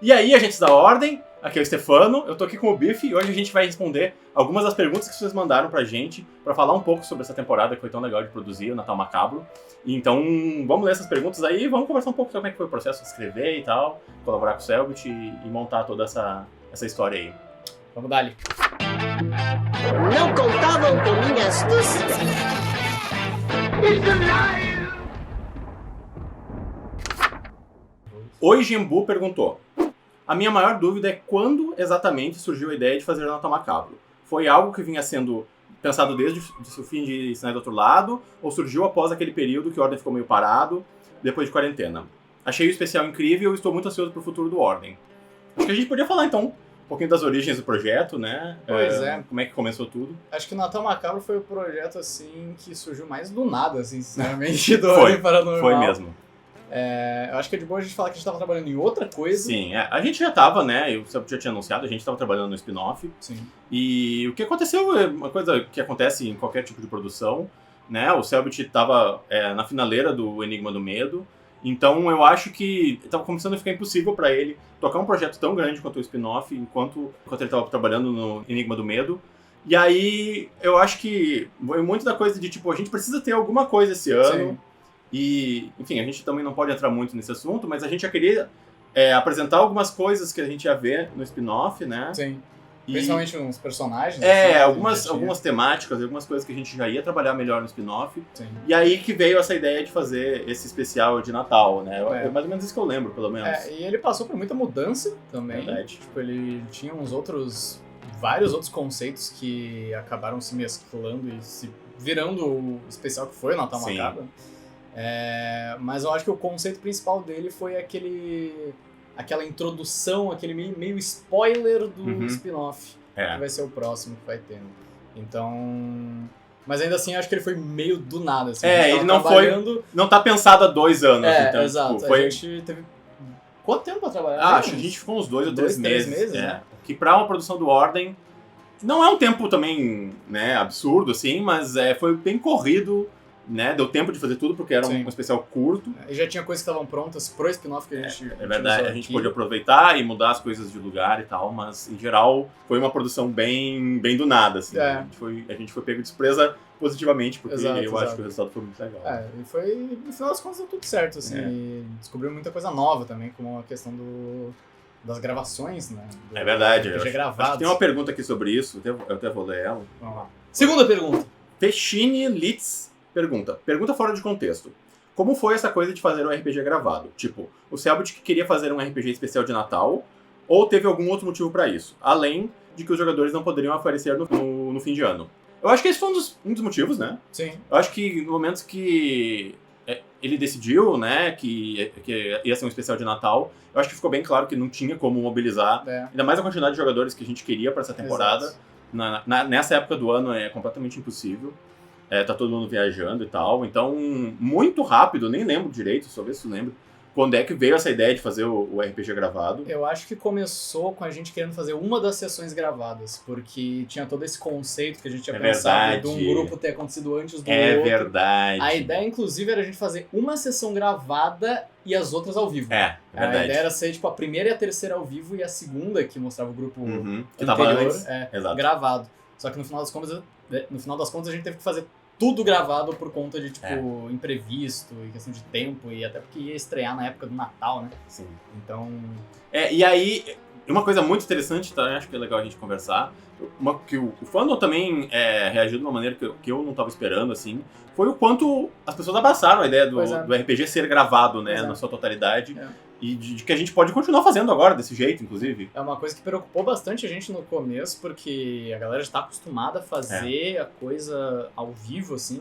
E aí, agentes da Ordem, aqui é o Stefano, eu tô aqui com o Biff e hoje a gente vai responder algumas das perguntas que vocês mandaram pra gente, pra falar um pouco sobre essa temporada que foi tão legal de produzir, o Natal Macabro. Então, vamos ler essas perguntas aí e vamos conversar um pouco sobre como é que foi o processo de escrever e tal, colaborar com o Selbit e montar toda essa história aí. Vamos dar-lhe. Não contavam com minha astúcia. Oi Jimbu perguntou: a minha maior dúvida é quando exatamente surgiu a ideia de fazer o Natal Macabro? Foi algo que vinha sendo pensado desde o fim de Sinais do Outro Lado, ou surgiu após aquele período que o Ordem ficou meio parado, depois de quarentena? Achei o especial incrível e estou muito ansioso pro futuro do Ordem. Acho que a gente podia falar então um pouquinho das origens do projeto, né? Pois é. Como é que começou tudo? Acho que o Natal Macabro foi o projeto, assim, que surgiu mais do nada, assim, sinceramente, do Foi, Ordem Paranormal. Foi mesmo. Eu acho que é de boa a gente falar que a gente tava trabalhando em outra coisa. Sim, a gente já tava, né? Eu já tinha anunciado, a gente tava trabalhando no spin-off. Sim. E o que aconteceu é uma coisa que acontece em qualquer tipo de produção, né? O Selbit tava na finaleira do Enigma do Medo. Então eu acho que estava começando a ficar impossível para ele tocar um projeto tão grande quanto o spin-off enquanto ele estava trabalhando no Enigma do Medo. E aí eu acho que foi muito da coisa de tipo, a gente precisa ter alguma coisa esse ano. Sim. E, enfim, a gente também não pode entrar muito nesse assunto, mas a gente já queria apresentar algumas coisas que a gente ia ver no spin-off, né? Sim. E, principalmente uns personagens. assim, algumas temáticas, algumas coisas que a gente já ia trabalhar melhor no spin-off. Sim. E aí que veio essa ideia de fazer esse especial de Natal, né? É mais ou menos isso que eu lembro, pelo menos. E ele passou por muita mudança também. Verdade. Tipo, ele tinha vários outros conceitos que acabaram se mesclando e se virando o especial que foi o Natal Sim. Macabro. Mas eu acho que o conceito principal dele foi aquela introdução, aquele meio spoiler do spin-off, que vai ser o próximo que vai ter. Então... Mas ainda assim, eu acho que ele foi meio do nada. Assim, ele não tá pensado há 2 anos. Então, exato. Tipo, a gente teve... Quanto tempo pra trabalhar? Acho que a gente ficou uns 2 ou 3 meses. 3 meses, né? Que pra uma produção do Ordem, não é um tempo também, né, absurdo, assim, mas foi bem corrido. Né? Deu tempo de fazer tudo porque era um especial curto. E já tinha coisas que estavam prontas pro spin-off que a gente... É verdade, a gente pôde aproveitar e mudar as coisas de lugar e tal, mas em geral foi uma produção bem do nada, assim. A gente foi pego de surpresa positivamente, porque acho que o resultado foi muito legal. E foi, no final das contas, deu tudo certo, assim. E descobriu muita coisa nova também, como a questão das gravações, né? É verdade. Acho que tem uma pergunta aqui sobre isso, eu até vou ler ela. Vamos lá. Segunda pergunta. Fechini Litz pergunta fora de contexto. Como foi essa coisa de fazer um RPG gravado? Tipo, o Selbit que queria fazer um RPG especial de Natal, ou teve algum outro motivo pra isso? Além de que os jogadores não poderiam aparecer no fim de ano. Eu acho que esse foi um dos motivos, né? Sim. Eu acho que no momento que ele decidiu, né, que ia ser um especial de Natal, eu acho que ficou bem claro que não tinha como mobilizar, ainda mais a quantidade de jogadores que a gente queria pra essa temporada. Nessa época do ano é completamente impossível. Tá todo mundo viajando e tal. Então, muito rápido, nem lembro direito, só ver se eu lembro, quando é que veio essa ideia de fazer o RPG gravado. Eu acho que começou com a gente querendo fazer uma das sessões gravadas, porque tinha todo esse conceito que a gente tinha pensado de um grupo ter acontecido antes do outro. É verdade. A ideia, inclusive, era a gente fazer uma sessão gravada e as outras ao vivo. É verdade. A ideia era ser, tipo, a primeira e a terceira ao vivo e a segunda, que mostrava o grupo que tava antes. Gravado. Só que no final das contas a gente teve que fazer tudo gravado por conta de, tipo, imprevisto e questão de tempo, e até porque ia estrear na época do Natal, né? Sim. Então... E aí, uma coisa muito interessante, tá? Acho que é legal a gente conversar, que o fandom também reagiu de uma maneira que eu não estava esperando, assim, foi o quanto as pessoas abraçaram a ideia do RPG ser gravado, né, na sua totalidade. E de que a gente pode continuar fazendo agora, desse jeito, inclusive. É uma coisa que preocupou bastante a gente no começo, porque a galera já tá acostumada a fazer a coisa ao vivo, assim,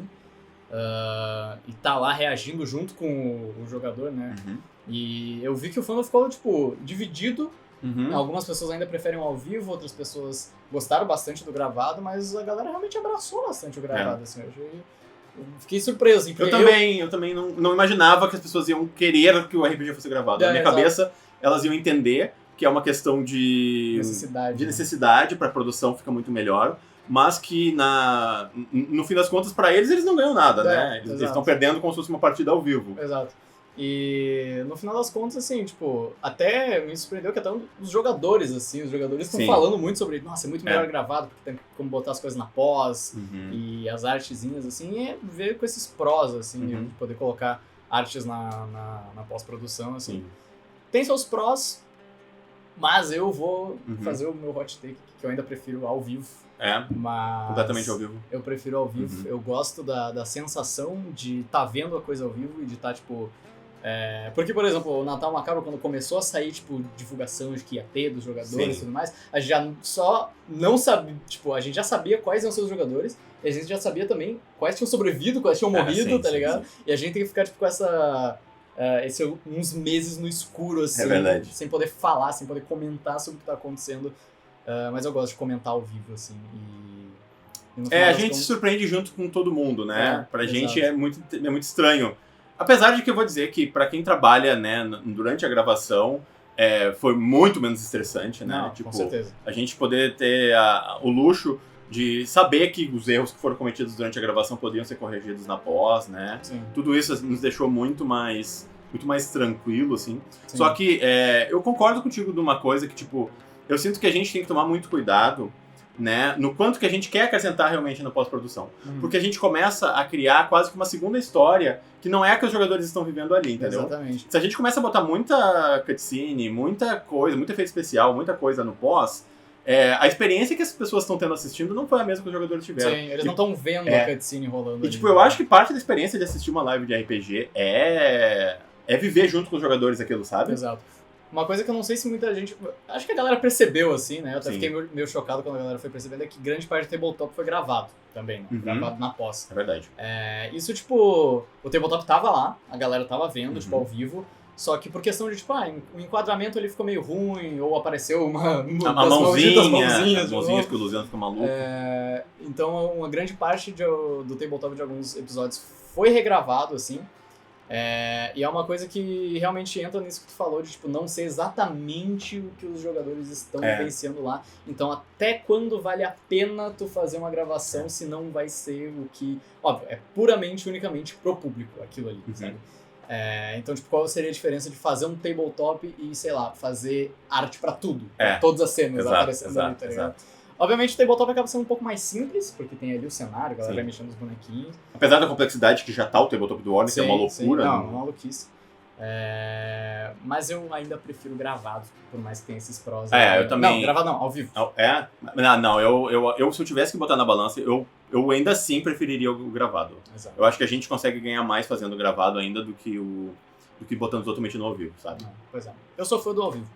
e tá lá reagindo junto com o jogador, né? E eu vi que o fandom ficou, tipo, dividido. Algumas pessoas ainda preferem o ao vivo, outras pessoas gostaram bastante do gravado, mas a galera realmente abraçou bastante o gravado, assim, eu fiquei surpreso. Assim, eu também não imaginava que as pessoas iam querer que o RPG fosse gravado. Na minha cabeça, elas iam entender que é uma questão de necessidade para a produção fica muito melhor, mas que no fim das contas, para eles não ganham nada, né? Eles estão perdendo como se fosse uma partida ao vivo. Exato. E no final das contas, assim, tipo, até me surpreendeu que até os jogadores, assim, os jogadores estão Sim. falando muito sobre, nossa, é muito melhor gravado, porque tem como botar as coisas na pós, e as artezinhas, assim, e ver com esses prós, assim, de poder colocar artes na pós-produção, assim. Sim. Tem seus prós, mas eu vou fazer o meu hot take, que eu ainda prefiro ao vivo. Mas completamente ao vivo. Eu prefiro ao vivo. Eu gosto da sensação de estar vendo a coisa ao vivo e de estar, tipo... porque, por exemplo, o Natal Macabro, quando começou a sair, tipo, divulgação de que ia ter dos jogadores e tudo mais, a gente já só não sabia, tipo, a gente já sabia quais iam ser os jogadores, e a gente já sabia também quais tinham sobrevivido, quais tinham morrido, tá ligado? Sim. E a gente tem que ficar, tipo, com essa... uns meses no escuro, assim, sem poder falar, sem poder comentar sobre o que tá acontecendo. Mas eu gosto de comentar ao vivo, assim, a gente se surpreende junto com todo mundo, né? Pra gente é muito estranho. Apesar de que eu vou dizer que pra quem trabalha, né, durante a gravação, foi muito menos estressante, né? Não, tipo, com certeza. A gente poder ter o luxo de saber que os erros que foram cometidos durante a gravação poderiam ser corrigidos na pós, né? Sim. Tudo isso nos deixou muito mais tranquilo, assim. Sim. Só que eu concordo contigo de uma coisa que, tipo, eu sinto que a gente tem que tomar muito cuidado, né, no quanto que a gente quer acrescentar realmente na pós-produção. Porque a gente começa a criar quase que uma segunda história que não é a que os jogadores estão vivendo ali, entendeu? Exatamente. Se a gente começa a botar muita cutscene, muita coisa, muito efeito especial, muita coisa no pós, a experiência que as pessoas estão tendo assistindo não foi a mesma que os jogadores tiveram. Sim, eles não estão vendo a cutscene rolando. E tipo, eu acho que parte da experiência de assistir uma live de RPG é viver junto com os jogadores aquilo, sabe? Exato. Uma coisa que eu não sei se muita gente... Acho que a galera percebeu, assim, né? Eu até fiquei meio chocado quando a galera foi percebendo, é que grande parte do Tabletop foi gravado também, né? Gravado na pós. É verdade. Isso, tipo... O Tabletop tava lá, a galera tava vendo, tipo, ao vivo. Só que por questão de, tipo, o enquadramento ali ficou meio ruim, ou apareceu uma mãozinhas que o Luciano ficou maluco. Então, uma grande parte do Tabletop de alguns episódios foi regravado, assim. E é uma coisa que realmente entra nisso que tu falou, de tipo, não ser exatamente o que os jogadores estão vivenciando lá. Então, até quando vale a pena tu fazer uma gravação, se não vai ser o que... Óbvio, é puramente, unicamente pro público, aquilo ali, sabe? Então, tipo, qual seria a diferença de fazer um tabletop e, sei lá, fazer arte pra tudo? Pra todas as cenas aparecendo ali, tá ligado? Obviamente o tabletop acaba sendo um pouco mais simples, porque tem ali o cenário, a galera vai mexendo nos bonequinhos. Apesar da complexidade que já tá o tabletop do Warner, que é uma loucura. Não, uma maluquice. Mas eu ainda prefiro gravado, por mais que tenha esses prós. Eu também. Não, gravado não, ao vivo. Não, eu se eu tivesse que botar na balança, eu ainda assim preferiria o gravado. Exato. Eu acho que a gente consegue ganhar mais fazendo gravado ainda do que botando totalmente no ao vivo, sabe? Pois é. Eu sou fã do ao vivo.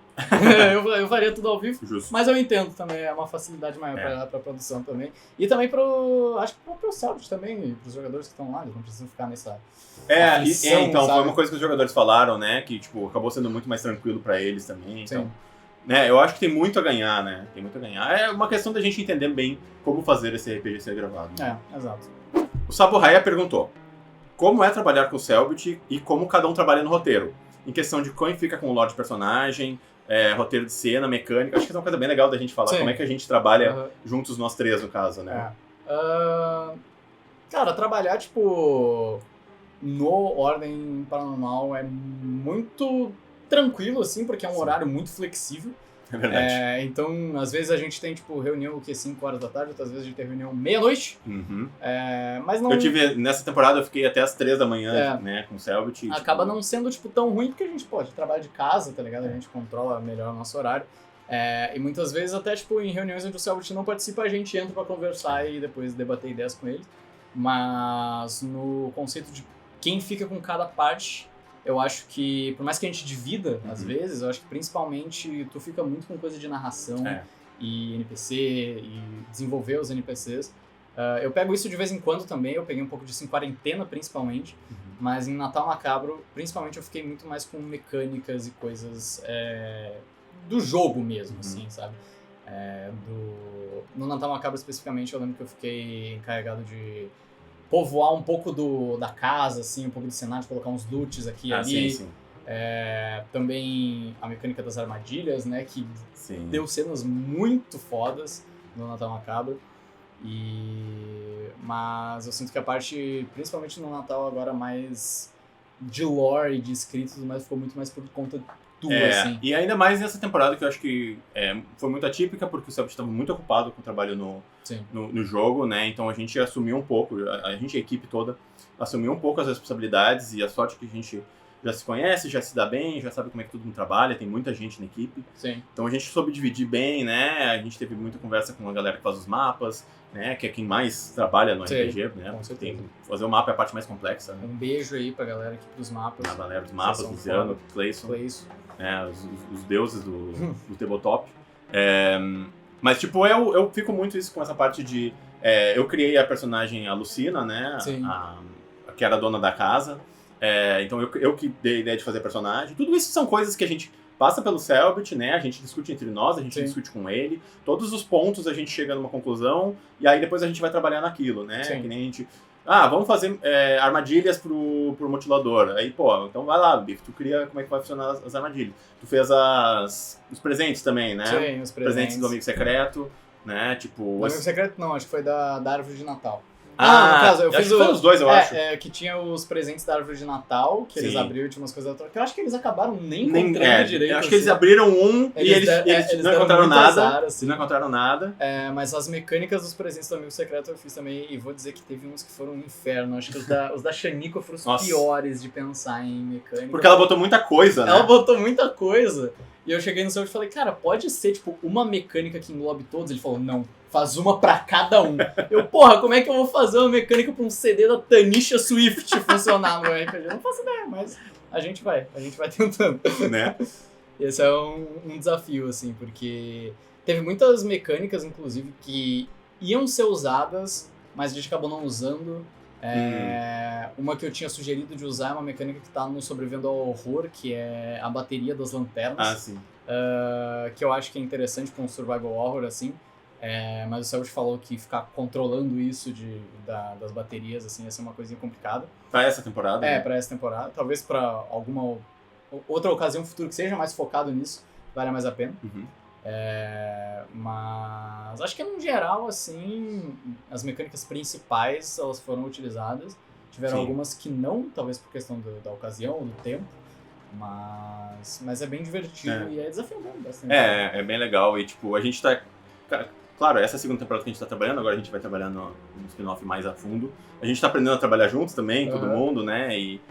eu faria tudo ao vivo. Justo. Mas eu entendo também, é uma facilidade maior pra produção também. E também acho que pro Selbit também, pros jogadores que estão lá, eles não precisam ficar nessa aflição, então, sabe? foi uma coisa que os jogadores falaram, né, que tipo, acabou sendo muito mais tranquilo pra eles também, então... Sim. Né, eu acho que tem muito a ganhar, né, tem muito a ganhar. É uma questão da gente entender bem como fazer esse RPG ser gravado. Né? Exato. O Sabo Raya perguntou, como é trabalhar com o Selbit e como cada um trabalha no roteiro? Em questão de como fica com o lore de personagem, roteiro de cena, mecânica. Acho que é uma coisa bem legal da gente falar. Sim. Como é que a gente trabalha juntos nós três, no caso, né? Cara, trabalhar, tipo, no Ordem Paranormal é muito tranquilo, assim, porque é um horário muito flexível. É verdade. Então, às vezes a gente tem, tipo, reunião 5 horas da tarde, outras vezes a gente tem reunião meia-noite. Mas não... Nessa temporada eu fiquei até as 3 da manhã, né, com o Selbit. Acaba não sendo, tipo, tão ruim, porque a gente pode trabalhar de casa, tá ligado? A gente controla melhor o nosso horário. E muitas vezes até, tipo, em reuniões onde o Selbit não participa, a gente entra pra conversar e depois debater ideias com ele. Mas no conceito de quem fica com cada parte... Eu acho que, por mais que a gente divida, às vezes, eu acho que principalmente tu fica muito com coisa de narração e NPC, e desenvolver os NPCs. Eu pego isso de vez em quando também, eu peguei um pouco disso em quarentena, principalmente, mas em Natal Macabro, principalmente, eu fiquei muito mais com mecânicas e coisas do jogo mesmo, assim, sabe? No Natal Macabro, especificamente, eu lembro que eu fiquei encarregado de... povoar um pouco da casa, assim, um pouco do cenário, colocar uns loots aqui e ali. Sim. Também a mecânica das armadilhas, né, que deu cenas muito fodas no Natal Macabro. Mas eu sinto que a parte, principalmente no Natal agora, mais de lore e de escrito e tudo mais ficou muito mais por conta tua, assim. E ainda mais nessa temporada que eu acho que foi muito atípica, porque o Selbit estava muito ocupado com o trabalho no jogo, né? Então a gente assumiu um pouco, a equipe toda, assumiu um pouco as responsabilidades, e a sorte que a gente já se conhece, já se dá bem, já sabe como é que todo mundo trabalha, tem muita gente na equipe. Sim. Então a gente soube dividir bem, né? A gente teve muita conversa com a galera que faz os mapas, né? Que é quem mais trabalha no RPG, né? Com certeza. Fazer o mapa é a parte mais complexa, né? Um beijo aí pra galera aqui pros mapas. A galera dos mapas, Luciano, Clayson. Os deuses do tabletop. Mas, tipo, eu fico muito isso com essa parte de... eu criei a personagem, a Lucina, né? Que era a dona da casa. Então, eu que dei a ideia de fazer personagem. Tudo isso são coisas que a gente passa pelo Selbit, né? A gente discute entre nós, a gente discute com ele. Todos os pontos a gente chega numa conclusão. E aí, depois a gente vai trabalhar naquilo, né? Sim. Que nem a gente... vamos fazer armadilhas pro mutilador. Aí, pô, então vai lá, Biff, tu cria como é que vai funcionar as armadilhas. Tu fez os presentes também, né? Sim, os presentes do Amigo Secreto, né? Tipo... O Amigo Secreto não, acho que foi da árvore de Natal. No caso, eu fiz foi os dois, eu acho. Que tinha os presentes da árvore de Natal, que eles abriram e tinha umas coisas que eu acho que eles acabaram nem encontrando direito. Eu acho que eles abriram e eles não encontraram nada. Azar, assim. Não encontraram nada. Mas as mecânicas dos presentes do Amigo Secreto eu fiz também, e vou dizer que teve uns que foram um inferno. Acho que os da Shaniqua foram os piores de pensar em mecânica. Porque ela botou muita coisa, né? Ela botou muita coisa. E eu cheguei no Selbit e falei, cara, pode ser, tipo, uma mecânica que englobe todos? Ele falou, não, faz uma pra cada um. Eu, porra, como é que eu vou fazer uma mecânica pra um CD da Tanisha Swift funcionar no RPG? Não faço ideia, mas a gente vai tentando. Né? Esse é um desafio, assim, porque teve muitas mecânicas, inclusive, que iam ser usadas, mas a gente acabou não usando. Uma que eu tinha sugerido de usar é uma mecânica que tá no Sobrevivendo ao Horror, que é a bateria das lanternas. Sim. Que eu acho que é interessante com um survival horror, assim. Mas o Selbit falou que ficar controlando isso das baterias, assim, ia ser uma coisinha complicada. Pra essa temporada? Né? Pra essa temporada. Talvez pra alguma outra ocasião futura que seja mais focado nisso, vale mais a pena. Uhum. Mas acho que no geral, assim, as mecânicas principais, elas foram utilizadas. Tiveram algumas que não, talvez por questão da ocasião, do tempo. Mas é bem divertido e é desafiador bastante. É bem legal. E, tipo, a gente tá... Claro, essa é a segunda temporada que a gente tá trabalhando, agora a gente vai trabalhar no spin-off mais a fundo. A gente tá aprendendo a trabalhar juntos também, todo mundo, né? E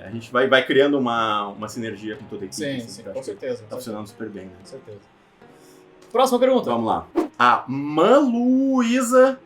a gente vai criando uma sinergia com toda a equipe. Sim, com certeza. Tá funcionando super bem, né? Com certeza. Próxima pergunta. Vamos lá. A Maluísa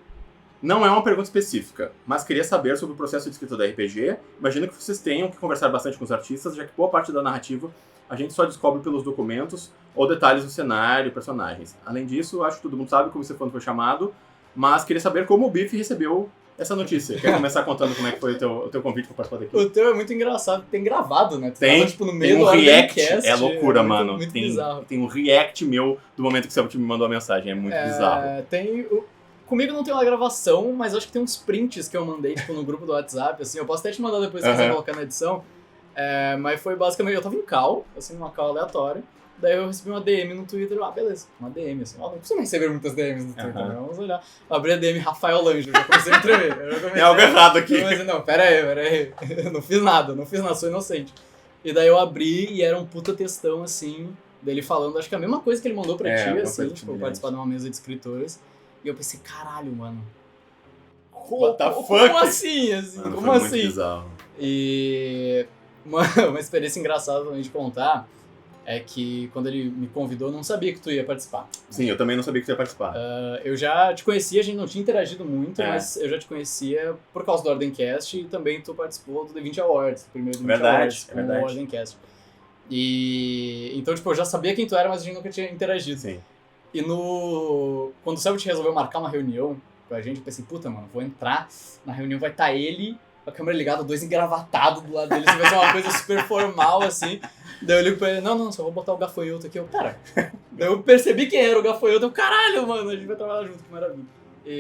não é uma pergunta específica, mas queria saber sobre o processo de escrita do RPG. Imagino que vocês tenham que conversar bastante com os artistas, já que boa parte da narrativa a gente só descobre pelos documentos ou detalhes do cenário e personagens. Além disso, acho que todo mundo sabe como esse fã foi chamado, mas queria saber como o Biff recebeu essa notícia. Quer começar contando como é que foi o teu convite para participar daqui? O teu é muito engraçado, tem gravado, né? Tu tem, tava, tipo, no meio tem um do react, Cast, é loucura, mano. Muito bizarro. Tem um react meu do momento que o Selbit me mandou a mensagem, é muito bizarro. Comigo não tem uma gravação, mas acho que tem uns prints que eu mandei, tipo, no grupo do WhatsApp, assim, eu posso até te mandar depois se você colocar na edição. Mas foi basicamente, eu tava em call, assim, numa call aleatória. Daí eu recebi uma DM no Twitter, beleza, uma DM, assim, não precisa receber muitas DMs no Twitter, né? Vamos olhar. Eu abri a DM Rafael Lange, já comecei a me tremer. Tem algo errado aqui. Eu comecei, não, pera aí, eu não fiz nada, sou inocente. E daí eu abri e era um puta textão, assim, dele falando, acho que a mesma coisa que ele mandou pra ti, assim, tipo, participar de uma mesa de escritores. E eu pensei, caralho, mano. What the fuck? Como assim? Mano, como assim? Muito bizarro. E uma experiência engraçada também de contar é que quando ele me convidou, eu não sabia que tu ia participar. Sim, eu também não sabia que tu ia participar. Eu já te conhecia, a gente não tinha interagido muito, mas eu já te conhecia por causa do Ordencast e também tu participou do D20 Awards, do primeiro D20 Awards com o Ordencast. E então, tipo, eu já sabia quem tu era, mas a gente nunca tinha interagido. Sim. E quando o Selbit resolveu marcar uma reunião com a gente, eu pensei, puta, mano, vou entrar, na reunião vai estar ele, com a câmera ligada, 2 engravatados do lado dele, assim, vai ser uma coisa super formal, assim. Daí eu ligo pra ele, não, só vou botar o gafanhoto aqui. Pera. Daí eu percebi quem era o gafanhoto, caralho, mano, a gente vai trabalhar junto, que maravilha.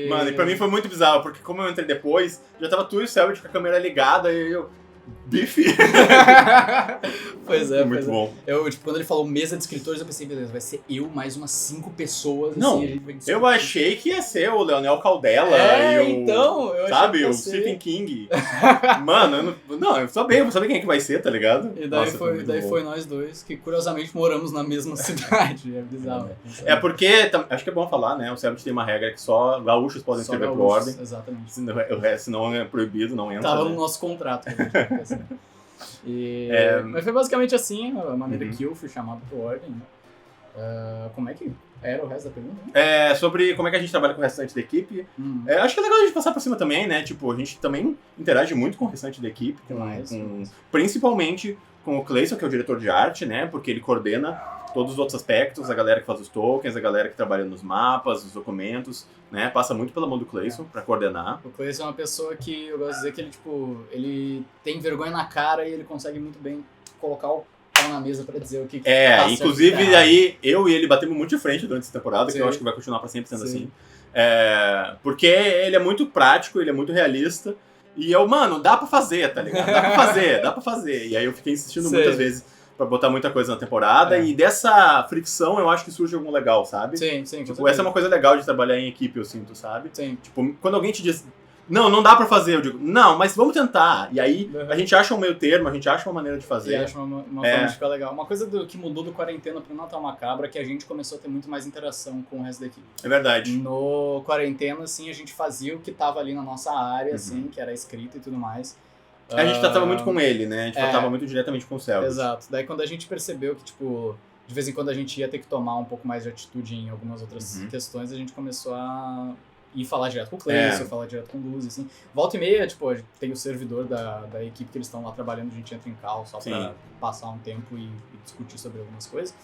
Mano, e pra mim foi muito bizarro, porque como eu entrei depois, já tava tu e o Selbit com a câmera ligada, e eu... Bife. Pois é, muito bom. Eu, tipo, quando ele falou mesa de escritores, eu pensei, beleza, vai ser eu mais umas 5 pessoas. Não, assim, a gente vai eu achei que ia ser o Leonel Caldela e o... então, eu sabe, achei o Stephen King. Mano, eu vou saber quem é que vai ser, tá ligado? E daí, Nossa, foi nós dois, que curiosamente moramos na mesma cidade. É bizarro. É porque, acho que é bom falar, né? O Cebit tem uma regra que só gaúchos podem escrever pro Ordem. Exatamente. O resto, senão é proibido, não entra. Tava né? no nosso contrato. Que a gente fez, né? Mas foi basicamente assim a maneira que eu fui chamado pro Ordem. Né? Como é que era o resto da pergunta? Né? Sobre como é que a gente trabalha com o restante da equipe. Acho que é legal a gente passar por cima também, né? Tipo, a gente também interage muito com o restante da equipe. Principalmente com o Cleison, que é o diretor de arte, né? Porque ele coordena todos os outros aspectos, a galera que faz os tokens, a galera que trabalha nos mapas, os documentos, né? Passa muito pela mão do Cleison pra coordenar. O Cleison é uma pessoa que eu gosto de dizer que ele, tipo, ele tem vergonha na cara e ele consegue muito bem colocar o pau na mesa pra dizer o que tá inclusive certo, aí eu e ele batemos muito de frente durante essa temporada, Sim. que eu acho que vai continuar pra sempre sendo assim. Porque ele é muito prático, ele é muito realista. E mano, dá pra fazer, tá ligado? Dá pra fazer. E aí eu fiquei insistindo muitas vezes pra botar muita coisa na temporada. E dessa fricção eu acho que surge algum legal, sabe? Sim. Tipo, essa é uma coisa legal de trabalhar em equipe, eu sinto, sabe? Sim. Tipo, quando alguém te diz, não dá pra fazer, eu digo, não, mas vamos tentar. E aí a gente acha um meio termo, a gente acha uma maneira de fazer. E acha uma forma de ficar legal. Uma coisa que mudou do Quarentena pro Natal Macabro é que a gente começou a ter muito mais interação com o resto da equipe. É verdade. No Quarentena, assim, a gente fazia o que tava ali na nossa área, assim, que era escrita e tudo mais. A gente tratava muito com ele, né? A gente tratava muito diretamente com o Cebit. Exato. Daí quando a gente percebeu que, tipo, de vez em quando a gente ia ter que tomar um pouco mais de atitude em algumas outras questões, a gente começou a ir falar direto com o Cleison, falar direto com o Luz, assim. Volta e meia, tipo, tem o servidor da equipe que eles estão lá trabalhando, a gente entra em call só pra passar um tempo e discutir sobre algumas coisas.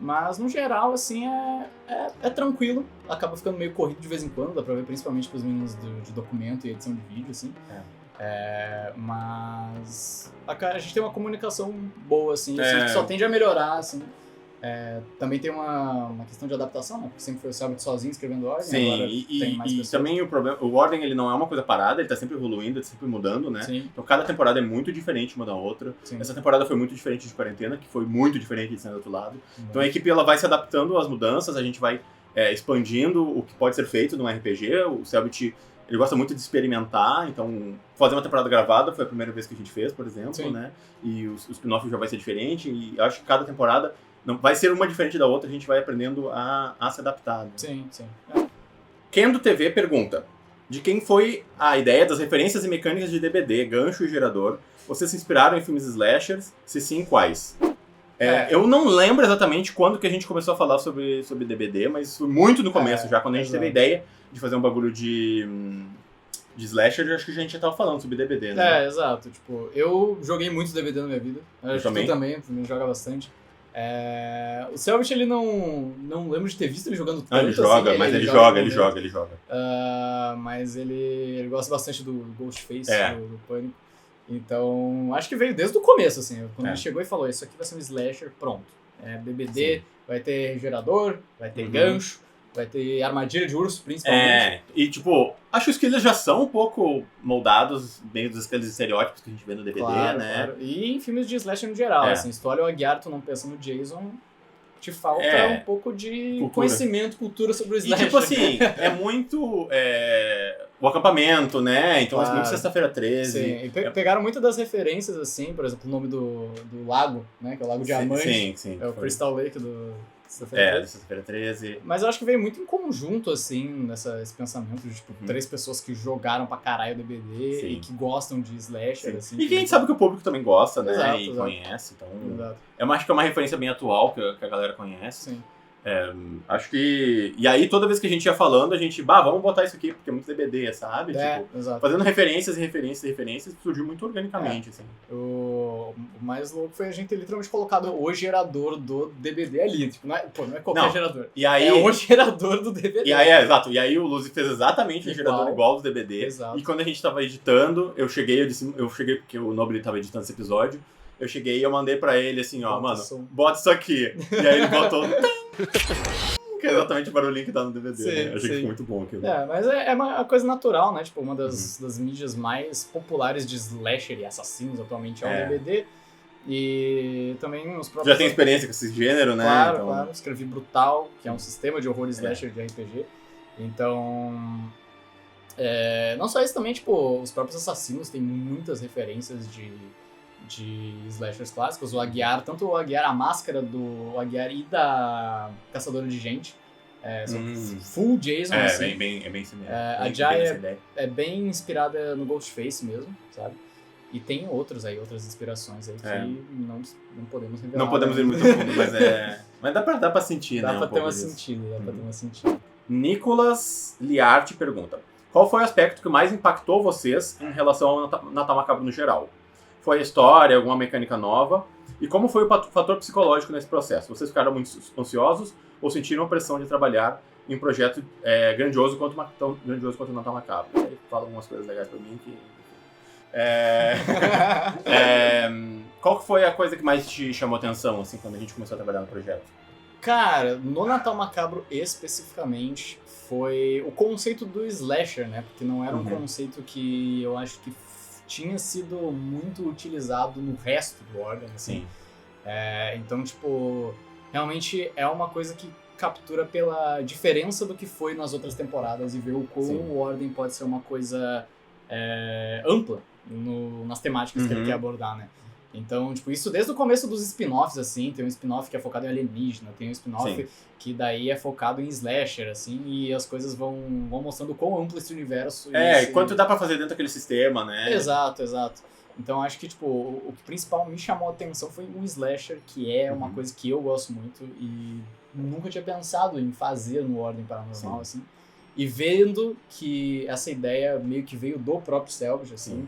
Mas, no geral, assim, é tranquilo. Acaba ficando meio corrido de vez em quando, dá pra ver principalmente pros meninos de documento e edição de vídeo, assim. Mas a gente tem uma comunicação boa, assim, eu sinto que só tende a melhorar, assim. Também tem uma questão de adaptação, né? Porque sempre foi o Cebit sozinho escrevendo Ordem. Sim, agora tem mais pessoas. Também o Ordem ele não é uma coisa parada, ele tá sempre evoluindo, ele tá sempre mudando, né? Sim. Então cada temporada é muito diferente uma da outra. Sim. Essa temporada foi muito diferente de Quarentena, que foi muito diferente de Sendo do Outro Lado. Então a equipe ela vai se adaptando às mudanças, a gente vai expandindo o que pode ser feito num RPG. O Cebit ele gosta muito de experimentar, então fazer uma temporada gravada foi a primeira vez que a gente fez, por exemplo, né? E o spin-off já vai ser diferente, e acho que cada temporada não vai ser uma diferente da outra, a gente vai aprendendo a se adaptar. Né? Sim. Ken do TV pergunta: de quem foi a ideia das referências e mecânicas de DBD, gancho e gerador? Vocês se inspiraram em filmes slashers? Se sim, quais? Eu não lembro exatamente quando que a gente começou a falar sobre DBD, mas foi muito no começo já, quando a gente teve a ideia de fazer um bagulho de slasher, eu acho que a gente já tava falando sobre DBD, né? Exato. Tipo, eu joguei muito DBD na minha vida. Acho que tu também joga bastante. O Cebit, ele não lembro de ter visto ele jogando tanto. Ele joga, assim, mas ele joga. Mas ele gosta bastante do Ghostface, do Pânico. Então, acho que veio desde o começo, assim. Quando ele chegou e falou, isso aqui vai ser um slasher, pronto. DBD, vai ter gerador, vai ter gancho, vai ter armadilha de urso, principalmente. E tipo, acho que os killers já são um pouco moldados, meio dos estereótipos que a gente vê no DVD, né? Claro. E em filmes de slasher no geral, assim. Se tu olha o Aguiar, tu não pensa no Jason, te falta um pouco de conhecimento, cultura sobre o slasher. E tipo assim, é muito o acampamento, né? Então é muito Sexta-feira 13. Sim, e pegaram muitas das referências, assim, por exemplo, o nome do lago, né? Que é o Lago Diamante. Sim. É o Crystal Lake do Sexta-feira 13. Mas eu acho que veio muito em conjunto, assim, esse pensamento de, tipo, 3 pessoas que jogaram pra caralho o DBD e que gostam de slasher, assim. E que a gente sabe que o público também gosta, né? Exato. Conhece, então... Acho que é uma referência bem atual que a galera conhece. Sim. Acho que... E aí, toda vez que a gente ia falando, a gente... vamos botar isso aqui, porque é muito DBD, sabe? Tipo, fazendo referências, surgiu muito organicamente, assim. O mais louco foi a gente ter literalmente colocado o gerador do DBD ali. Tipo, não é qualquer gerador. E aí, é o gerador do DBD. E aí, exato. E aí o Luzi fez exatamente o gerador igual do DBD. Exato. E quando a gente tava editando, eu cheguei porque o Nobre tava editando esse episódio. Eu cheguei e eu mandei pra ele assim, mano, bota isso aqui. E aí ele botou... Que é exatamente o barulhinho que tá no DVD, Sim, né? Eu achei que sim. ficou muito bom aquilo. Mas é uma coisa natural, né? Tipo, uma das mídias mais populares de slasher e assassinos atualmente é o DVD. E também os próprios... Já tem experiência com esse gênero, né? Claro, então... claro. Escrevi Brutal, que é um sistema de horror slasher de RPG. Então... não só isso também, tipo, os próprios assassinos têm muitas referências de slashers clássicos. O Aguiar, tanto o Aguiar, a máscara do Aguiar e da Caçadora de Gente, são full Jason, assim. É bem similar. A Jaya é bem inspirada no Ghostface mesmo, sabe? E tem outras inspirações aí que não podemos revelar. Não podemos ir muito fundo, mas dá pra sentir, dá né? Pra ter uma sentido. Nicolas Liarte pergunta: qual foi o aspecto que mais impactou vocês em relação ao Natal Macabro no geral? Foi a história, alguma mecânica nova? E como foi o fator psicológico nesse processo? Vocês ficaram muito ansiosos ou sentiram a pressão de trabalhar em um projeto grandioso tão grandioso quanto o Natal Macabro? Aí fala algumas coisas legais pra mim que... qual que foi a coisa que mais te chamou atenção, assim, quando a gente começou a trabalhar no projeto? Cara, no Natal Macabro especificamente foi o conceito do slasher, né? Porque não era um conceito que eu acho que tinha sido muito utilizado no resto do Ordem, assim. Então, tipo, realmente é uma coisa que captura pela diferença do que foi nas outras temporadas e ver o como o Ordem pode ser uma coisa ampla nas temáticas que ele quer abordar, né? Então, tipo, isso desde o começo dos spin-offs, assim, tem um spin-off que é focado em alienígena, tem um spin-off que daí é focado em slasher, assim, e as coisas vão mostrando quão amplo esse universo... E quanto dá pra fazer dentro daquele sistema, né? Exato. Então, acho que, tipo, o que principal me chamou a atenção foi o slasher, que é uma coisa que eu gosto muito e nunca tinha pensado em fazer no Ordem Paranormal, assim. E vendo que essa ideia meio que veio do próprio Selbit, assim...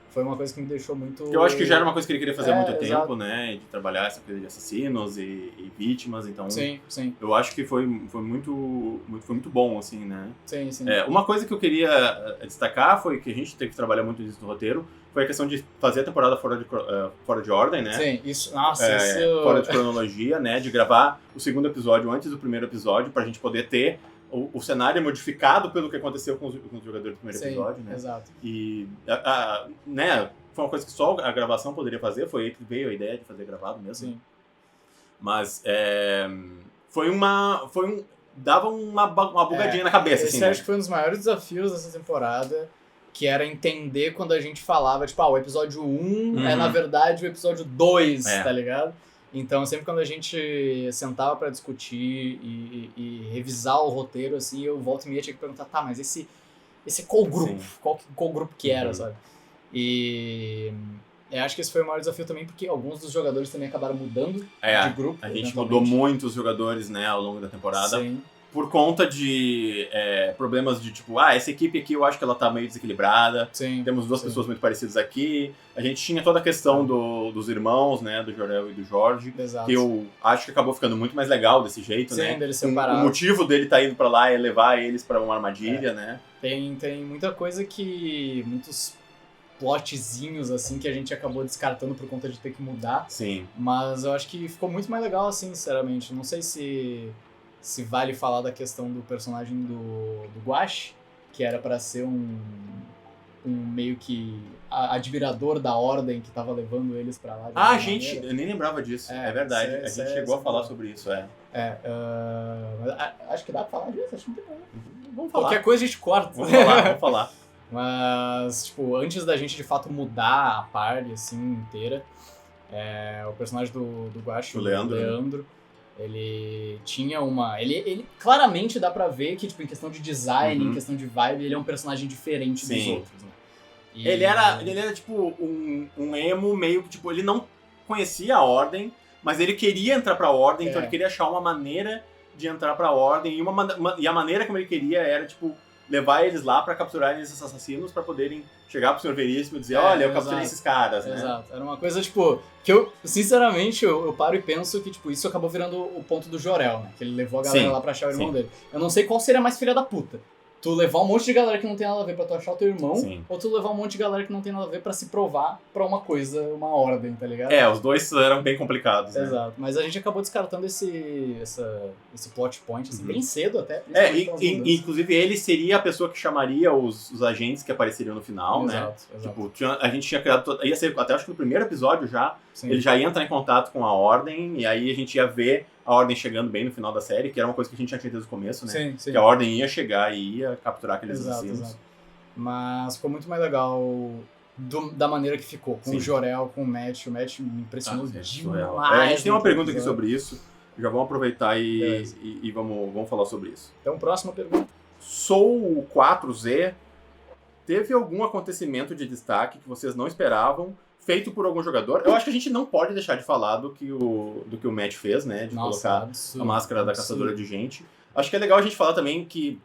Foi uma coisa que me deixou muito... Eu acho que já era uma coisa que ele queria fazer há muito tempo, né? De trabalhar essa coisa de assassinos e vítimas, então... Sim. Eu acho que foi muito bom, assim, né? Sim. Uma coisa que eu queria destacar foi que a gente teve que trabalhar muito nisso no roteiro, foi a questão de fazer a temporada fora de ordem, né? Sim, isso... Nossa, isso... Fora de cronologia, né? De gravar o segundo episódio antes do primeiro episódio, pra gente poder ter o cenário modificado pelo que aconteceu com os jogadores do primeiro episódio, né? Exato. E, né, foi uma coisa que só a gravação poderia fazer, foi aí que veio a ideia de fazer gravado mesmo. Sim. Mas dava uma bugadinha na cabeça, assim, esse acho que foi um dos maiores desafios dessa temporada, que era entender quando a gente falava, tipo, o episódio 1 é, na verdade, o episódio 2, tá ligado? Então, sempre quando a gente sentava pra discutir e revisar o roteiro, assim, eu volto e meia tinha que perguntar, mas esse qual grupo? Qual grupo que era, sabe? E eu acho que esse foi o maior desafio também, porque alguns dos jogadores também acabaram mudando de grupo. A gente mudou muito os jogadores, né, ao longo da temporada. Sim. Por conta de problemas de tipo, essa equipe aqui eu acho que ela tá meio desequilibrada. Sim. Temos duas pessoas muito parecidas aqui. A gente tinha toda a questão dos irmãos, né, do Jorel e do Jorge. Exato. Que eu acho que acabou ficando muito mais legal desse jeito, né? Sim, deles separados. O motivo dele tá indo pra lá é levar eles pra uma armadilha, né? Tem muita coisa muitos plotzinhos, assim, que a gente acabou descartando por conta de ter que mudar. Sim. Mas eu acho que ficou muito mais legal, assim, sinceramente. Não sei se vale falar da questão do personagem do Guache, que era pra ser um meio que admirador da ordem que tava levando eles pra lá. Eu nem lembrava disso. É verdade. A gente chegou a falar sobre isso, acho que dá pra falar disso, acho que não tem problema. Vamos falar. Qualquer coisa a gente corta. Vamos falar. Mas, tipo, antes da gente de fato mudar a party, assim, inteira, o personagem do Guache, o Leandro, ele tinha uma... Ele claramente dá pra ver que, tipo, em questão de design, em questão de vibe, ele é um personagem diferente dos outros, né? E... Ele era, tipo, um emo meio que, tipo, ele não conhecia a Ordem, mas ele queria entrar pra Ordem, então ele queria achar uma maneira de entrar pra Ordem, e a maneira como ele queria era, tipo, levar eles lá pra capturarem esses assassinos pra poderem chegar pro Senhor Veríssimo e dizer, olha, eu capturei esses caras, né? Exato. Era uma coisa, tipo, que eu, sinceramente, eu paro e penso que, tipo, isso acabou virando o ponto do Jor-El, né? Que ele levou a galera lá pra achar o irmão dele. Eu não sei qual seria mais filha da puta. tu levar um monte de galera que não tem nada a ver pra tu achar o teu irmão, Sim. ou tu levar um monte de galera que não tem nada a ver pra se provar pra uma coisa, uma ordem, tá ligado? Os dois eram bem complicados, né? Exato, mas a gente acabou descartando esse plot point, assim, bem cedo até. Inclusive ele seria a pessoa que chamaria os agentes que apareceriam no final, né? Exato. Tipo, a gente tinha criado, ia ser até acho que no primeiro episódio já, Sim. ele já ia entrar em contato com a Ordem, e aí a gente ia ver a Ordem chegando bem no final da série, que era uma coisa que a gente tinha desde o começo, né? Sim. Que a Ordem ia chegar e ia capturar aqueles assassinos. Exato. Mas ficou muito mais legal da maneira que ficou, com o Jor-El, com o Matt. O Matt me impressionou demais. A gente tem uma pergunta aqui sobre isso, já vamos aproveitar e vamos falar sobre isso. Então, próxima pergunta. Sou 4Z. Teve algum acontecimento de destaque que vocês não esperavam, feito por algum jogador? Eu acho que a gente não pode deixar de falar do que o Matt fez, né? De colocar a máscara da caçadora de gente. Acho que é legal a gente falar também que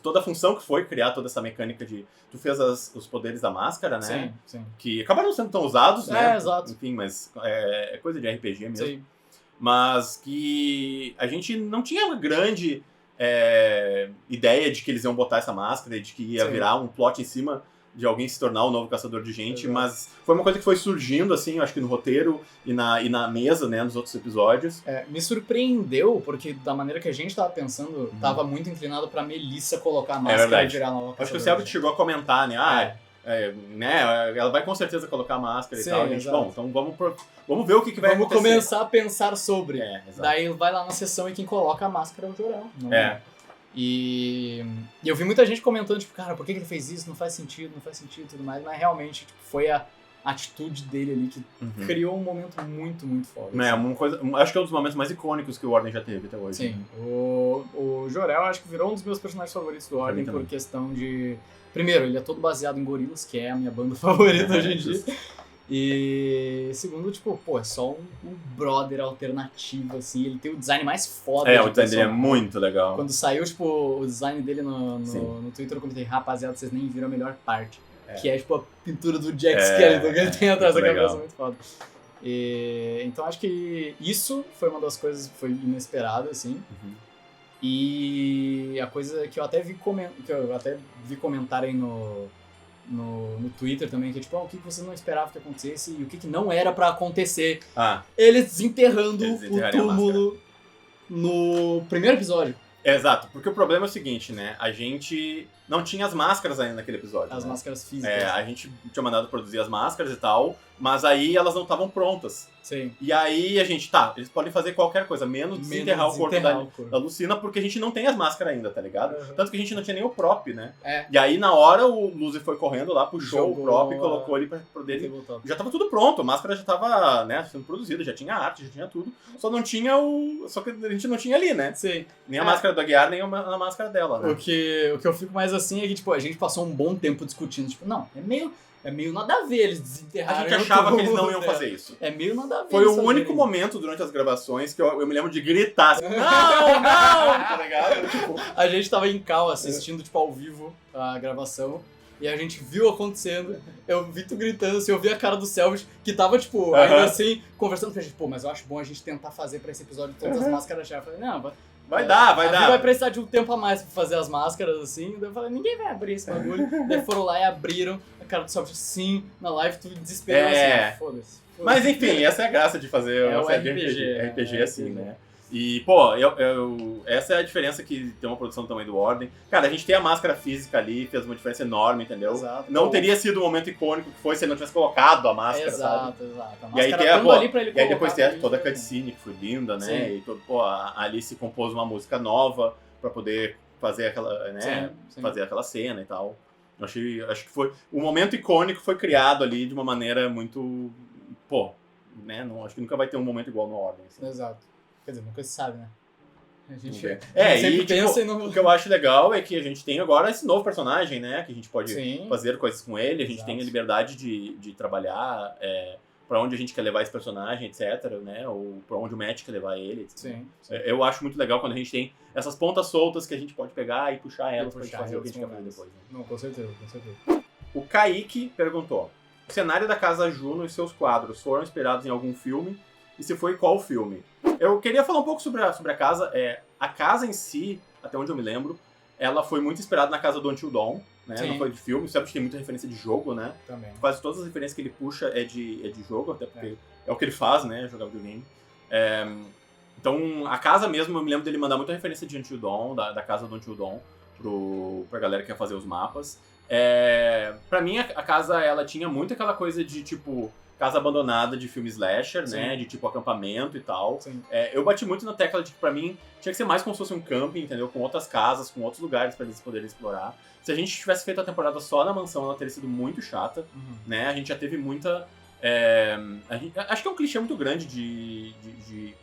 toda a função que foi criar toda essa mecânica de... Tu fez os poderes da máscara, né? Sim. Que acabaram não sendo tão usados, né? Exato. Enfim, mas é coisa de RPG mesmo. Sim. Mas que a gente não tinha uma grande ideia de que eles iam botar essa máscara e de que ia virar um plot em cima de alguém se tornar o novo caçador de gente, mas foi uma coisa que foi surgindo, assim, eu acho que no roteiro e na mesa, né, nos outros episódios. Me surpreendeu, porque da maneira que a gente tava pensando, tava muito inclinado pra Melissa colocar a máscara e virar a nova caçadora. Acho que o Selbit chegou a comentar, né, né, ela vai com certeza colocar a máscara e tal, gente, bom, então vamos ver o que vai acontecer. Vamos começar a pensar sobre. Daí vai lá na sessão e quem coloca a máscara é o Jor-El. E eu vi muita gente comentando, tipo, cara, por que ele fez isso? Não faz sentido e tudo mais. Mas realmente, tipo, foi a atitude dele ali que criou um momento muito, muito foda. Uma coisa, acho que é um dos momentos mais icônicos que o Ordem já teve até hoje. Sim. Né? O Jor-El acho que virou um dos meus personagens favoritos do Ordem por questão de... Primeiro, ele é todo baseado em Gorillaz, que é a minha banda favorita hoje em dia. E segundo, tipo, é só um brother alternativo, assim, ele tem o design mais foda. O design dele é muito legal. Quando saiu, tipo, o design dele no Twitter, eu comentei, rapaziada, vocês nem viram a melhor parte. Que é, tipo, a pintura do Jack Skellington que ele tem atrás da cabeça, muito foda. Então acho que isso foi uma das coisas que foi inesperada, assim. E a coisa que eu até vi comentarem no Twitter também, que é tipo, o que você não esperava que acontecesse e o que não era pra acontecer. Eles desenterrando o túmulo no primeiro episódio. Exato, porque o problema é o seguinte, né? A gente não tinha as máscaras ainda naquele episódio. As máscaras físicas. A gente tinha mandado produzir as máscaras e tal, mas aí elas não estavam prontas. Sim. E aí a gente, eles podem fazer qualquer coisa, menos desenterrar o corpo da Lucina, porque a gente não tem as máscaras ainda, tá ligado? Tanto que a gente não tinha nem o prop, né? E aí na hora o Luzi foi correndo lá, puxou o prop e colocou ali pra poder... Já tava tudo pronto, a máscara já tava, né, sendo produzida, já tinha arte, já tinha tudo. Só que a gente não tinha ali, né? Sim. Nem a máscara do Aguiar, nem a máscara dela, né? O que eu fico mais assim é que, tipo, a gente passou um bom tempo discutindo, tipo, não, é meio nada a ver eles desenterraram. A gente achava que eles não iam fazer isso. É meio nada a ver. Foi o único momento durante as gravações que eu me lembro de gritar assim, não, tá ligado? Tipo, a gente tava em cal assistindo, tipo, ao vivo a gravação. E a gente viu acontecendo, eu vi tu gritando, assim, eu vi a cara do Selbit, que tava, tipo, ainda assim, conversando com a gente, mas eu acho bom a gente tentar fazer pra esse episódio todas as máscaras já. Eu falei, não, vai dar. Vai precisar de um tempo a mais pra fazer as máscaras, assim. Daí eu falei, ninguém vai abrir esse bagulho. Daí foram lá e abriram. A cara do Selbit, sim, na live, tu desesperado assim, foda-se. Mas enfim, essa é a graça de fazer uma série de RPG assim, né? E, pô, essa é a diferença que tem uma produção do tamanho do Ordem. Cara, a gente tem a máscara física ali, fez uma diferença enorme, entendeu? Exato. Não teria sido o momento icônico que foi se ele não tivesse colocado a máscara, sabe? Exato. E aí, depois tem toda a cutscene que foi linda, né? Sim. E a Alice compôs uma música nova pra poder fazer aquela, né? Sim. Fazer aquela cena e tal. Acho que foi... O momento icônico foi criado ali de uma maneira muito... né? Acho que nunca vai ter um momento igual no Ordem. Assim. Exato. Quer dizer, nunca se sabe, né? A gente sempre pensa e não... O que eu acho legal é que a gente tem agora esse novo personagem, né? Que a gente pode fazer coisas com ele, a gente tem a liberdade de trabalhar pra onde a gente quer levar esse personagem, etc, né? Ou pra onde o Matt quer levar ele, etc. Sim. Eu acho muito legal quando a gente tem essas pontas soltas que a gente pode pegar e puxar elas pra gente fazer o que a gente quer fazer depois. Né? Não, com certeza. O Kaique perguntou: o cenário da Casa Juno e seus quadros foram inspirados em algum filme? E se foi, qual filme? Eu queria falar um pouco sobre a casa. A casa em si, até onde eu me lembro, ela foi muito inspirada na casa do Until Dawn, né? Sim. Não foi de filme, sabe que tem muita referência de jogo, né? Também. Quase todas as referências que ele puxa é de jogo, até porque é o que ele faz, né? Jogar videogame. Então, a casa mesmo, eu me lembro dele mandar muita referência de Until Dawn, da casa do Until Dawn, pra galera que quer fazer os mapas. Pra mim, a casa, ela tinha muito aquela coisa de, tipo, casa abandonada de filme slasher, Sim. né? De, tipo, acampamento e tal. Sim. Eu bati muito na tecla de que, pra mim, tinha que ser mais como se fosse um camping, entendeu? Com outras casas, com outros lugares pra eles poderem explorar. Se a gente tivesse feito a temporada só na mansão, ela teria sido muito chata, né? A gente já teve muita... acho que é um clichê muito grande de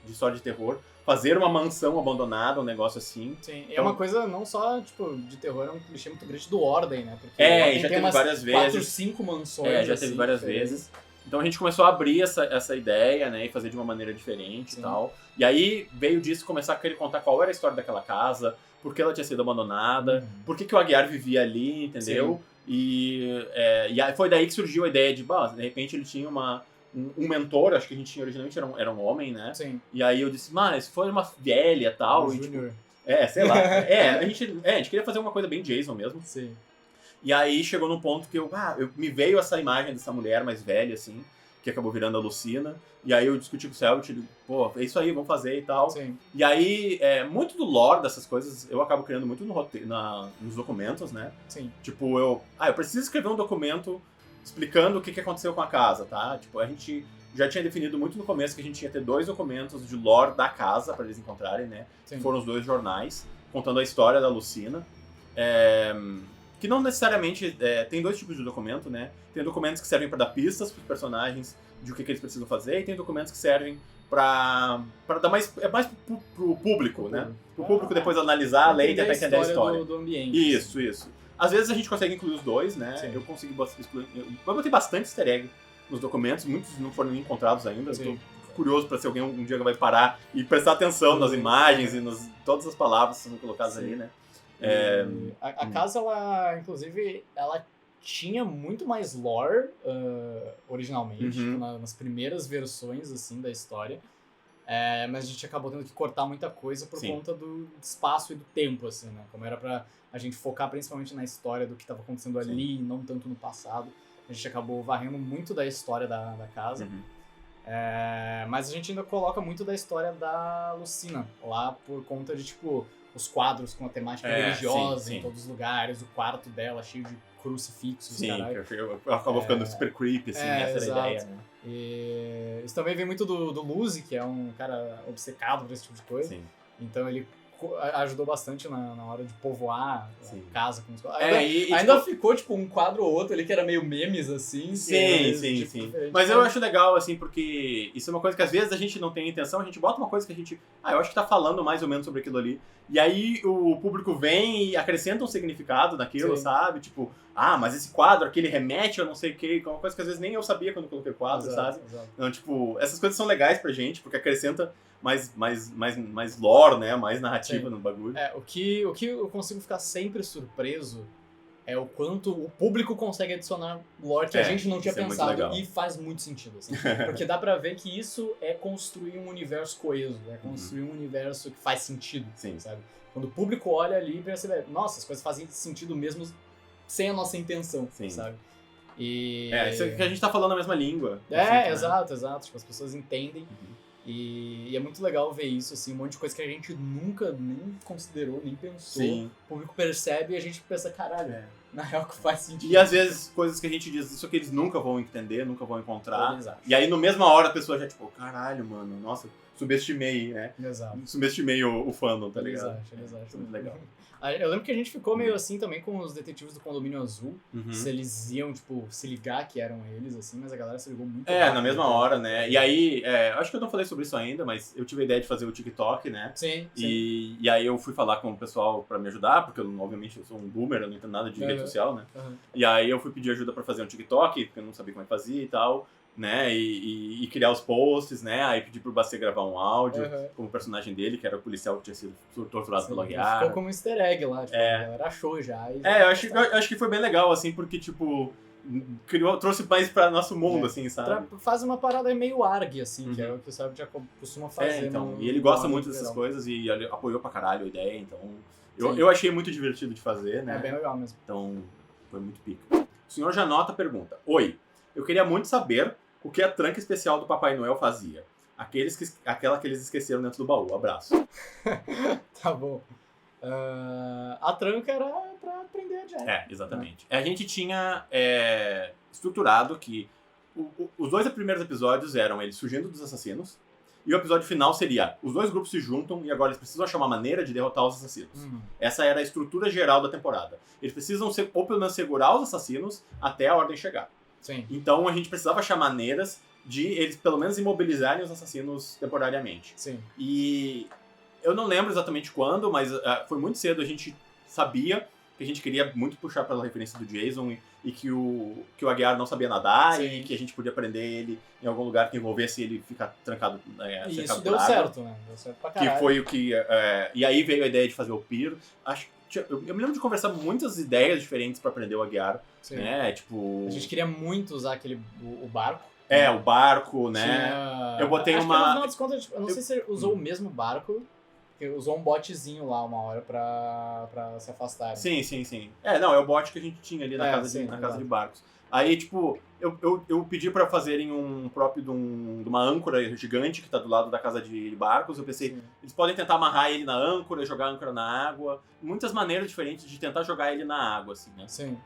história de terror. Fazer uma mansão abandonada, um negócio assim. Sim, então, é uma coisa não só, tipo, de terror, é um clichê muito grande do Ordem, né? Porque já teve várias vezes. 4, 5 mansões. Já teve várias vezes. Então a gente começou a abrir essa ideia, né? E fazer de uma maneira diferente e tal. E aí veio disso começar a querer contar qual era a história daquela casa, por que ela tinha sido abandonada, por que o Aguiar vivia ali, entendeu? Sim. E aí foi daí que surgiu a ideia de, de repente ele tinha um mentor, acho que a gente tinha originalmente, era um homem, né? Sim. E aí eu disse, mas se for uma velha e tal... E, tipo, sei lá. a gente queria fazer uma coisa bem Jason mesmo. Sim. E aí chegou num ponto que me veio essa imagem dessa mulher mais velha, assim, que acabou virando a Lucina. E aí eu discuti com o Selbit, pô, é isso aí, vamos fazer e tal. Sim. E aí, muito do lore dessas coisas, eu acabo criando muito nos documentos, né? Sim. Tipo, eu preciso escrever um documento explicando o que aconteceu com a casa, tá? Tipo, a gente já tinha definido muito no começo que a gente ia ter 2 documentos de lore da casa pra eles encontrarem, né? Sim. Que foram os 2 jornais, contando a história da Lucina. Que não necessariamente... tem 2 tipos de documento, né? Tem documentos que servem pra dar pistas pros personagens de o que eles precisam fazer, e tem documentos que servem pra dar mais pro público, né? Pro público depois analisar, ler e tentar entender a história. Do ambiente. Isso. Às vezes a gente consegue incluir os 2, né? Sim. Eu consegui excluir... Eu botei bastante easter egg nos documentos, muitos não foram nem encontrados ainda. Sim. Eu tô curioso pra se alguém um dia vai parar e prestar atenção nas imagens e todas as palavras que são colocadas ali, né? A casa, ela, inclusive, ela tinha muito mais lore originalmente, tipo, nas primeiras versões, assim, da história. Mas a gente acabou tendo que cortar muita coisa por conta do espaço e do tempo, assim, né? Como era pra a gente focar principalmente na história do que estava acontecendo ali e não tanto no passado. A gente acabou varrendo muito da história da casa. Mas a gente ainda coloca muito da história da Lucina lá por conta de, tipo, os quadros com a temática religiosa em todos os lugares, o quarto dela cheio de crucifixos. Sim, que acabou ficando super creepy, assim, essa era a ideia, né? E isso também vem muito do Luzi, que é um cara obcecado por esse tipo de coisa. Sim. Então ele ajudou bastante na hora de povoar a casa com os quadros. Ainda ficou, tipo, um quadro ou outro ali que era meio memes, assim. Sim. Mas eu acho legal, assim, porque isso é uma coisa que às vezes a gente não tem intenção, a gente bota uma coisa que a gente... eu acho que tá falando mais ou menos sobre aquilo ali. E aí o público vem e acrescenta um significado naquilo, sabe? Tipo, mas esse quadro aqui, ele remete a não sei o que, uma coisa que às vezes nem eu sabia quando eu coloquei o quadro, sabe? Exato. Então, tipo, essas coisas são legais pra gente, porque acrescenta mais lore, né? Mais narrativa no bagulho. O que eu consigo ficar sempre surpreso é o quanto o público consegue adicionar lore que a gente não tinha pensado e faz muito sentido, assim. Porque dá pra ver que isso é construir um universo coeso, é construir um universo que faz sentido, sabe? Quando o público olha ali e percebe, nossa, as coisas fazem sentido mesmo sem a nossa intenção, sabe? Isso é que a gente tá falando a mesma língua. Exato. Tipo, as pessoas entendem. E é muito legal ver isso, assim, um monte de coisa que a gente nunca nem considerou, nem pensou. O público percebe e a gente pensa, caralho, na real que faz sentido. E às vezes coisas que a gente diz, isso que eles nunca vão entender, nunca vvão encontrar. E aí, no mesma hora, a pessoa já, tipo, caralho, mano, nossa, subestimei, né? Exato. Subestimei o fandom, tá ligado? Exato. Muito legal. Eu lembro que a gente ficou meio assim também com os detetives do Condomínio Azul, se eles iam, tipo, se ligar que eram eles, assim, mas a galera se ligou muito rápido. Na mesma hora, né? E aí, acho que eu não falei sobre isso ainda, mas eu tive a ideia de fazer o TikTok, né? Sim. E aí eu fui falar com o pessoal pra me ajudar, porque obviamente eu sou um boomer, eu não entendo nada de rede social, né? E aí eu fui pedir ajuda pra fazer um TikTok, porque eu não sabia como é que fazia e tal, né? E criar os posts, né? Aí pedi pro Bacê gravar um áudio como personagem dele, que era o policial que tinha sido torturado pelo Aguiar. Ficou como um easter egg lá, tipo, a galera achou já. Eu acho que foi bem legal, assim, porque, tipo, trouxe mais pra nosso mundo, assim, sabe? Faz uma parada meio ARG, assim, que é o que o Cyber já costuma fazer. Então, e ele gosta muito dessas coisas e ele apoiou pra caralho a ideia, então... Eu achei muito divertido de fazer, né? É bem legal mesmo. Então, foi muito pica. O senhor Janota pergunta: Oi, eu queria muito saber o que a tranca especial do Papai Noel fazia. Aquela que eles esqueceram dentro do baú. Abraço. Tá bom. A tranca era pra aprender a Jai. Exatamente. A gente tinha estruturado que os 2 primeiros episódios eram eles fugindo dos assassinos. E o episódio final seria, os 2 grupos se juntam e agora eles precisam achar uma maneira de derrotar os assassinos. Essa era a estrutura geral da temporada. Eles precisam ou pelo menos segurar os assassinos até a ordem chegar. Sim. Então a gente precisava achar maneiras de eles pelo menos imobilizarem os assassinos temporariamente. Sim. E eu não lembro exatamente quando, mas foi muito cedo, a gente sabia que a gente queria muito puxar pela referência do Jason e que o Aguiar não sabia nadar. Sim. E que a gente podia prender ele em algum lugar que envolvesse ele ficar trancado. E isso deu certo, né? Deu certo pra caralho. Que foi o que... e aí veio a ideia de fazer o Pier. Eu me lembro de conversar muitas ideias diferentes pra aprender o Aguiar. Sim. Né? Tipo... A gente queria muito usar o barco. O barco, né? Eu botei acho uma... que no final das contas, eu não sei se você usou o mesmo barco, que usou um botezinho lá uma hora pra se afastar. Sim. É o bote que a gente tinha ali na casa de barcos. Aí, tipo, eu pedi pra fazerem um próprio de uma âncora gigante que tá do lado da casa de barcos. Eu pensei, eles podem tentar amarrar ele na âncora, jogar a âncora na água. Muitas maneiras diferentes de tentar jogar ele na água, assim, né? Sim.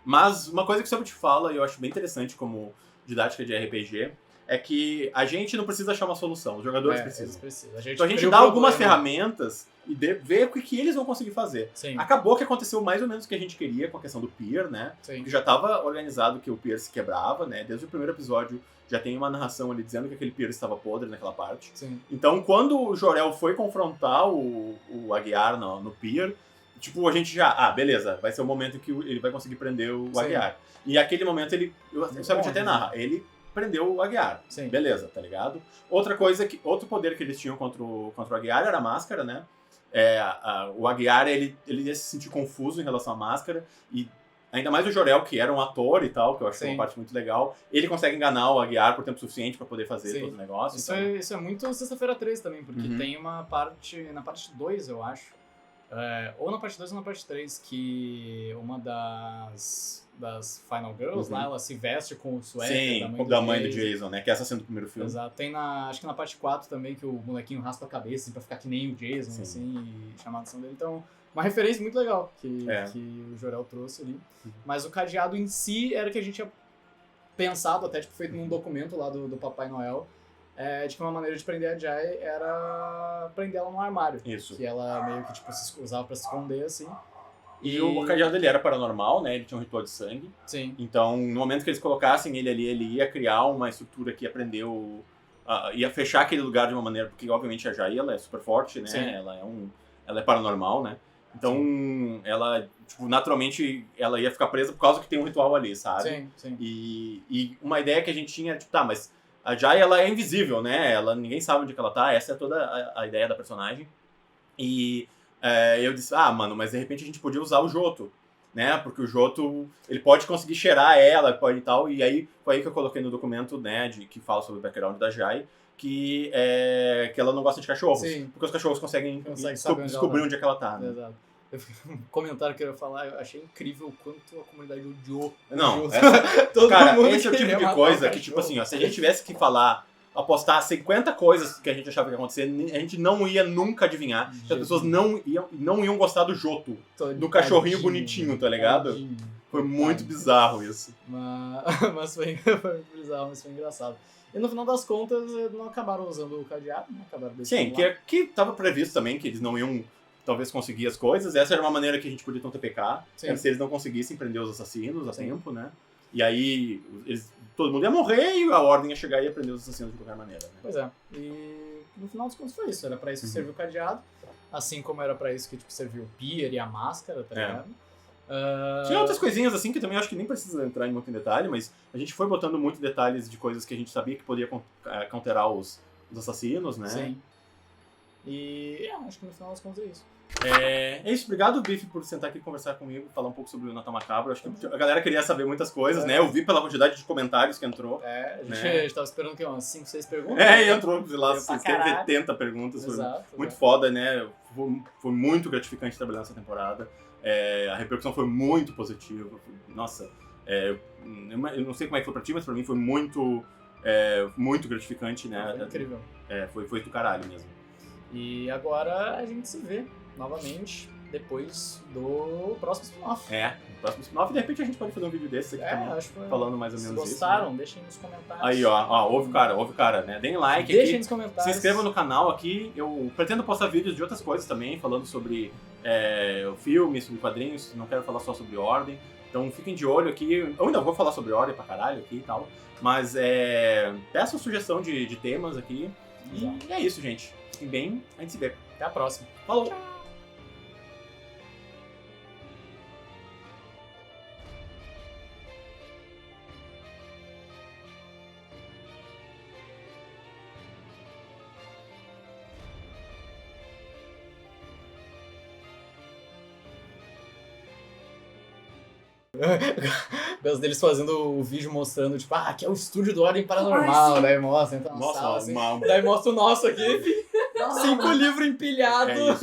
Mas uma coisa que o Cyber te fala, e eu acho bem interessante como didática de RPG, é que a gente não precisa achar uma solução, os jogadores precisam. Então a gente dá algumas ferramentas e vê o que eles vão conseguir fazer. Sim. Acabou que aconteceu mais ou menos o que a gente queria com a questão do Pier, né? Sim. Que já estava organizado que o Pier se quebrava, né? Desde o primeiro episódio já tem uma narração ali dizendo que aquele Pier estava podre naquela parte. Sim. Então quando o Jor-El foi confrontar o Aguiar no Pier, tipo, a gente já... beleza, vai ser o momento em que ele vai conseguir prender o Aguiar. E aquele momento o Cyber até narra, ele prendeu o Aguiar. Sim. Beleza, tá ligado? Outra coisa, outro poder que eles tinham contra o Aguiar era a máscara, né? O Aguiar, ele ia se sentir confuso em relação à máscara, e ainda mais o Jor-El, que era um ator e tal, que eu acho uma parte muito legal, ele consegue enganar o Aguiar por tempo suficiente pra poder fazer todo o negócio. Isso é muito Sexta-feira 13 também, porque tem uma parte, na parte 2, eu acho, ou na parte 2 ou na parte 3, que uma das Final Girls lá, ela se veste com o suéter da mãe do Jason, né? Que é essa cena do primeiro filme. Exato. Tem acho que na parte 4 também, que o molequinho raspa a cabeça assim, pra ficar que nem o Jason, assim, e chamar a atenção dele. Então, uma referência muito legal que o Jor-El trouxe ali. Mas o cadeado em si era que a gente tinha pensado, até tipo, feito num documento lá do Papai Noel, de que uma maneira de prender a Jai era prender ela no armário. Isso. Que ela meio que tipo, se usava pra se esconder, assim. E o cadeado dele era paranormal, né? Ele tinha um ritual de sangue. Sim. Então, no momento que eles colocassem ele ali, ele ia criar uma estrutura que aprendeu... ia fechar aquele lugar de uma maneira... Porque, obviamente, a Jai, ela é super forte, né? Sim. Ela é paranormal, né? Então, ela, tipo, naturalmente, ela ia ficar presa por causa que tem um ritual ali, sabe? Sim. E uma ideia que a gente tinha, tipo, mas a Jai, ela é invisível, né? Ninguém sabe onde que ela tá. Essa é toda a ideia da personagem. E... eu disse, mano, mas de repente a gente podia usar o Joto, né? Porque o Joto, ele pode conseguir cheirar ela, pode e tal. E aí, foi aí que eu coloquei no documento, né, que fala sobre o background da Jai, que ela não gosta de cachorros. Sim. Porque os cachorros conseguem descobrir onde é que ela tá. Né? Exato. Um comentário que eu ia falar, eu achei incrível o quanto a comunidade odiou. Não, cara, esse é o tipo de coisa que, tipo assim, ó, se a gente tivesse que apostar 50 coisas que a gente achava que ia acontecer, a gente não ia nunca adivinhar. Que as pessoas não iam gostar do Joto, do cachorrinho bonitinho, tá ligado? Tadinho. Foi muito bizarro isso. Mas foi bizarro, mas foi engraçado. E no final das contas, não acabaram usando o cadeado, não acabaram decidindo. Sim, que tava previsto também, que eles não iam talvez conseguir as coisas. Essa era uma maneira que a gente podia ter um TPK, se eles não conseguissem prender os assassinos a tempo, né? E aí, todo mundo ia morrer e a ordem ia chegar e ia prender os assassinos de qualquer maneira. Né? Pois é. E no final dos contos foi isso. Era pra isso que serviu o cadeado. Assim como era pra isso que tipo, serviu o Pier e a máscara, tá ligado? Tinha outras coisinhas assim que também acho que nem precisa entrar muito em detalhe, mas a gente foi botando muitos detalhes de coisas que a gente sabia que podia counterar os assassinos, né? Sim. E acho que no final das contas é isso. É isso, obrigado, Biff, por sentar aqui e conversar comigo, falar um pouco sobre o Natal Macabro. Acho que a galera queria saber muitas coisas, né? Eu vi pela quantidade de comentários que entrou. A gente tava esperando que umas 5, 6 perguntas. E entrou lá 70 perguntas. Exato, foi muito foda, né? Foi muito gratificante trabalhar nessa temporada. A repercussão foi muito positiva. Nossa, eu não sei como é que foi pra ti, mas pra mim foi muito gratificante, né? Foi incrível. Foi do caralho mesmo. E agora a gente se vê novamente depois do próximo spin-off. No próximo spin-off, de repente a gente pode fazer um vídeo desse aqui também, acho que falando mais ou menos isso. Se gostaram, deixem nos comentários. Aí, ó, ouve o cara, né? Deem like aqui. Deixem nos comentários. Se inscrevam no canal aqui. Eu pretendo postar vídeos de outras coisas também, falando sobre o filme, sobre quadrinhos. Não quero falar só sobre ordem. Então fiquem de olho aqui. Eu ainda vou falar sobre ordem pra caralho aqui e tal. Mas peçam sugestão de temas aqui. Exato. E é isso, gente. Fiquem bem, a gente se vê. Até a próxima. Falou! Tchau. Gosto deles fazendo o vídeo mostrando, tipo, aqui é o estúdio do Ordem Paranormal, daí mostra, então, Nossa, daí mostra o nosso aqui, 5 livros empilhados.